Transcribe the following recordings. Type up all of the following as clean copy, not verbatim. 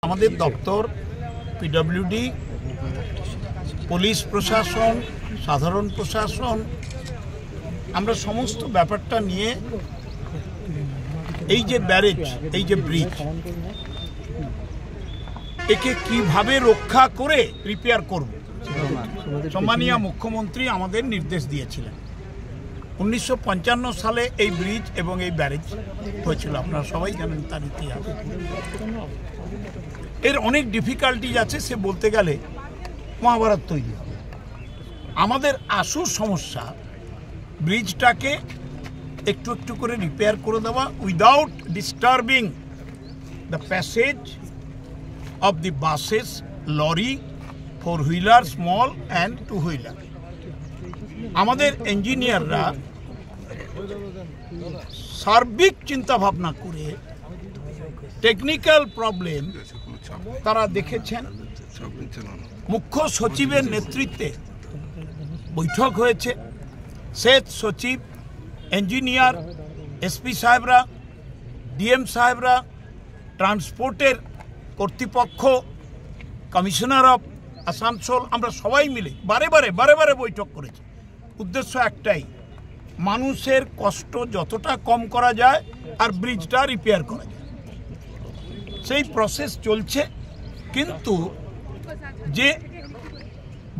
আমাদের দপ্তর PWD police প্রশাসন সাধারণ প্রশাসন আমরা সমস্ত ব্যাপারটা নিয়ে এই যে ব্যারেজ এই যে ব্রিজ একে কিভাবে রক্ষা করে রিপেয়ার করব সম্মানীয় মুখ্যমন্ত্রী আমাদের নির্দেশ দিয়েছিলেন 1955 সালে এই ব্রিজ এবং এই ব্যারেজ হয়েছিল আপনারা সবাই জানেন তার ইতিহাস এর অনেক ডিফিকাল্টিজ আছে সে বলতে গেলে মহাভারত তৈরি হবে আমাদের আসল সমস্যা ব্রিজটাকে একটু একটু করে রিপেয়ার করে দেওয়া without disturbing the passage of the buses lorry four wheeler small and two wheeler আমাদের ইঞ্জিনিয়াররা সার্বিক চিন্তা ভাবনা করে টেকনিক্যাল প্রবলেম তারা দেখেছেন মুখ্য সচিবের নেতৃত্বে বৈঠক হয়েছে সেচ সচিব ইঞ্জিনিয়ার এসপি সাহেবরা ডিএম সাহেবরা ট্রান্সপোর্টের কর্তৃপক্ষ কমিশনার অফ আসানসোল আমরা সবাই মিলে বারে বারে বৈঠক করেছি উদ্দেশ্য একটাই মানুষের কষ্ট যতটা কম করা যায় আর ব্রিজটা রিপেয়ার করা যায় সেই প্রসেস চলছে কিন্তু যে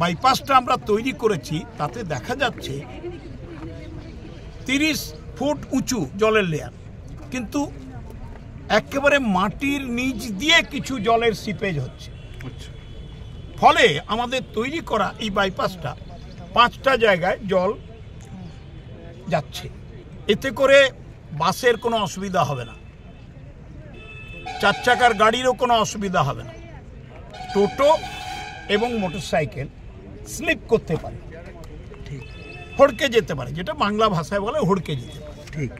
বাইপাসটা আমরা তৈরি করেছি তাতে দেখা যাচ্ছে 30 ফুট উঁচু জলের লেয়ার কিন্তু একেবারে মাটির নিচ দিয়ে কিছু জলের সিপেজ হচ্ছে ফলে আমাদের তৈরি করা এই বাইপাসটা 5টা জায়গায় জল যাচ্ছে এতে করে বাসের কোনো অসুবিধা হবে না 4 চাকার গাড়িরও কোনো অসুবিধা হবে না টোটো এবং মোটরসাইকেল স্লিপ করতে পারে হড়কে যেতে পারে যেটা বাংলা ভাষায় বলে হড়কে যেতে পারে ঠিক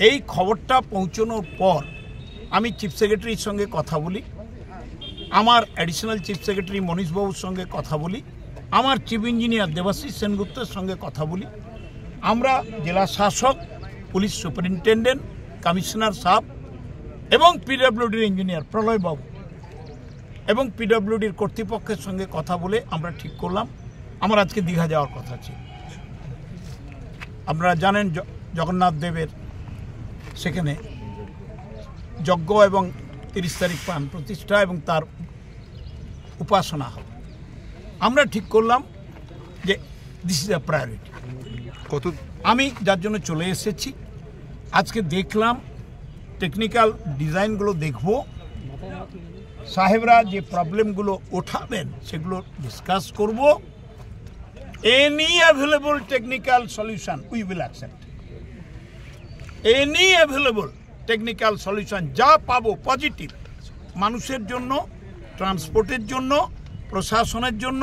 এই খবরটা পৌঁছানোর পর আমি চিফ সেক্রেটারির সঙ্গে কথা বলি আমার অ্যাডিশনাল চিফ সেক্রেটারি মনীশবাবুর সঙ্গে কথা বলি আমার চিফ ইঞ্জিনিয়ার দেবাশিস সেনগুপ্তের সঙ্গে কথা বলি আমরা জেলা শাসক পুলিশ সুপারিনটেন্ডেন্ট কমিশনার সাহেব এবং পিডব্লিউডির ইঞ্জিনিয়ার প্রলয়বাবু এবং পিডব্লিউডির কর্তৃপক্ষের সঙ্গে কথা বলে আমরা ঠিক করলাম আমার আজকে দীঘা যাওয়ার কথা ছিল আপনারা জানেন জগন্নাথ দেবের সেখানে যজ্ঞ এবং 30 তারিখ প্রাণ প্রতিষ্ঠা এবং তার উপাসনা হবে আমরা ঠিক করলাম যে দিস ইজ আ প্রায়োরিটি আমি যার জন্য চলে এসেছি আজকে দেখলাম টেকনিক্যাল ডিজাইনগুলো দেখব সাহেবরা যে প্রবলেমগুলো ওঠাবেন সেগুলো ডিসকাস করব any available technical solution we will accept any available technical solution যা পাবো পজিটিভ মানুষের জন্য ট্রান্সপোর্টের জন্য প্রশাসনের জন্য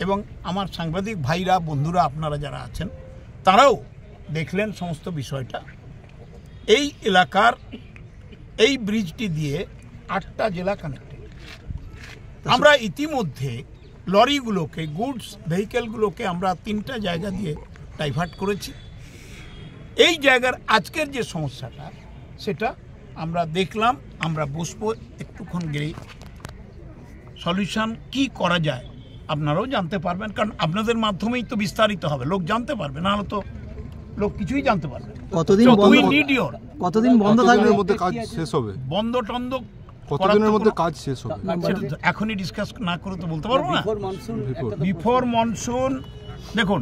এবং আমার সাংবাদিক ভাইরা বন্ধুরা আপনারা যারা আছেন তারাও দেখলেন সমস্ত বিষয়টা এই এলাকার এই ব্রিজটি দিয়ে 8টা জেলা কানেক্টেড আমরা ইতিমধ্যে লরিগুলোকে গুডস ভেহিকেলগুলোকে আমরা 3টা জায়গা দিয়ে ডাইভার্ট করেছি এই জায়গার আজকের যে সমস্যাটা সেটা আমরা দেখলাম আমরা বসবো একটুক্ষণ গেলেই সলিউশন কি করা যায় আপনারাও জানতে পারবেন কারণ আপনাদের মাধ্যমেই তো বিস্তারিত হবে লোক জানতে পারবে না হলে তো লোক কিছুই জানতে পারবে কতদিন বন্ধ থাকবে মধ্যে কাজ শেষ হবে বন্ধ টন্ধ কতদিনের মধ্যে কাজ শেষ হবে এখনই ডিসকাস না করে তো বলতে পারবো না বিফোর মনসুন দেখুন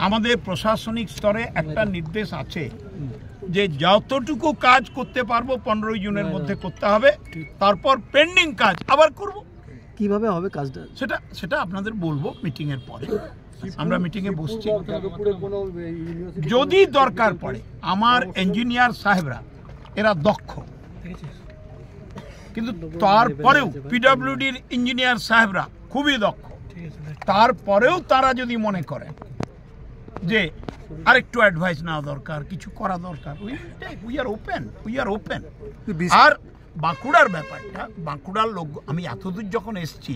আমাদের প্রশাসনিক স্তরে একটা নির্দেশ আছে যে যতটুকু কাজ করতে পারবো 15 জুনের মধ্যে করতে হবে তারপর পেন্ডিং কাজ আবার করব কিভাবে হবে কাজটা সেটা আপনাদের বলবো মিটিং এর পরে আমরা মিটিং এ বসছি যদি দরকার পড়ে আমার ইঞ্জিনিয়ার সাহেবরা এরা দক্ষ কিন্তু তারপরেও পিডব্লিউডির ইঞ্জিনিয়ার সাহেবরা খুবই দক্ষ তারপরেও তারা যদি মনে করেন যে আরেকটু অ্যাডভাইস নেওয়া দরকার কিছু করা দরকার উই আর ওপেন আর বাঁকুড়ার ব্যাপারটা বাঁকুড়ার লোক আমি এতদূর যখন এসছি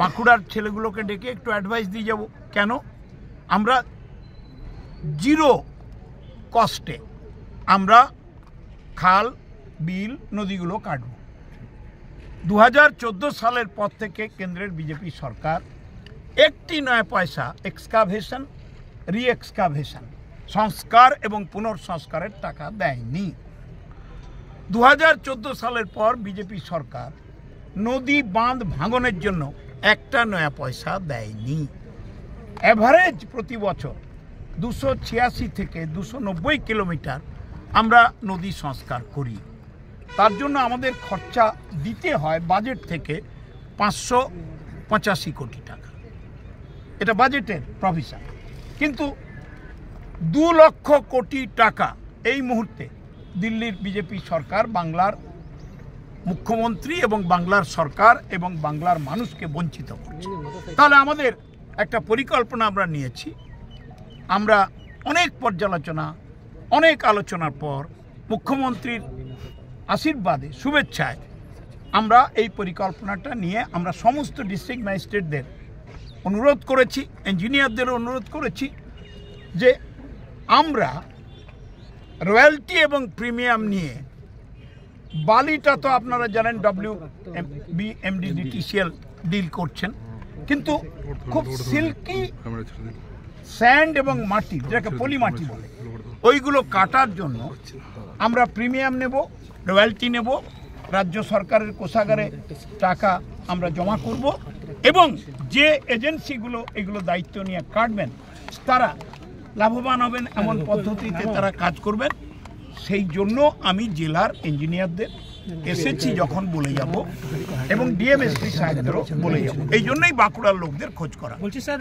বাঁকুড়ার ছেলেগুলোকে ডেকে একটু অ্যাডভাইস দিয়ে যাব কেন আমরা 0 কস্টে আমরা খাল বিল নদীগুলো কাটব 2014 সালের পর থেকে কেন্দ্রের বিজেপি সরকার একটি নয়া পয়সা এক্সকাভেশন রিএক্সকাভেশন সংস্কার এবং পুনর্সংস্কারের টাকা দেয়নি। 2014 সালের পর বিজেপি সরকার নদী বাঁধ ভাঙনের জন্য একটা নয়া পয়সা দেয়নি। অ্যাভারেজ প্রতি বছর 286 থেকে 290 কিলোমিটার আমরা নদী সংস্কার করি। তার জন্য আমাদের খরচা দিতে হয় বাজেট থেকে 585 কোটি টাকা, এটা বাজেটের প্রভিশন। কিন্তু 2 লক্ষ কোটি টাকা এই মুহূর্তে দিল্লির বিজেপি সরকার বাংলার মুখ্যমন্ত্রী এবং বাংলার সরকার এবং বাংলার মানুষকে বঞ্চিত করছে। তাহলে আমাদের একটা পরিকল্পনা আমরা নিয়েছি। আমরা অনেক পর্যালোচনা, অনেক আলোচনার পর মুখ্যমন্ত্রীর আশীর্বাদে, শুভেচ্ছায় আমরা এই পরিকল্পনাটা নিয়ে আমরা সমস্ত ডিস্ট্রিক্ট ম্যাজিস্ট্রেটদের অনুরোধ করেছি, ইঞ্জিনিয়ারদের অনুরোধ করেছি যে আমরা রয়্যালটি এবং প্রিমিয়াম নিয়ে, বালিটা তো আপনারা জানেন WBMDDTCL ডিল করছেন, কিন্তু খুব সিল্কি স্যান্ড এবং মাটি, যেটাকে পলি মাটি বলে, ওইগুলো কাটার জন্য আমরা প্রিমিয়াম নেব, রয়্যালটি নেব, রাজ্য সরকারের কোষাগারে টাকা আমরা জমা করব এবং যে এজেন্সিগুলো এগুলো দায়িত্ব নিয়ে কাটবেন তারা লাভবান হবেন এমন পদ্ধতিতে তারা কাজ করবেন। সেই জন্য আমি জেলার ইঞ্জিনিয়ারদের এসেছি যখন বলে যাব এবং ডিএমএসপি সাহেবদেরও বলে যাব। এই জন্যই বাঁকুড়ার লোকদের খোঁজ করা। বলছি স্যার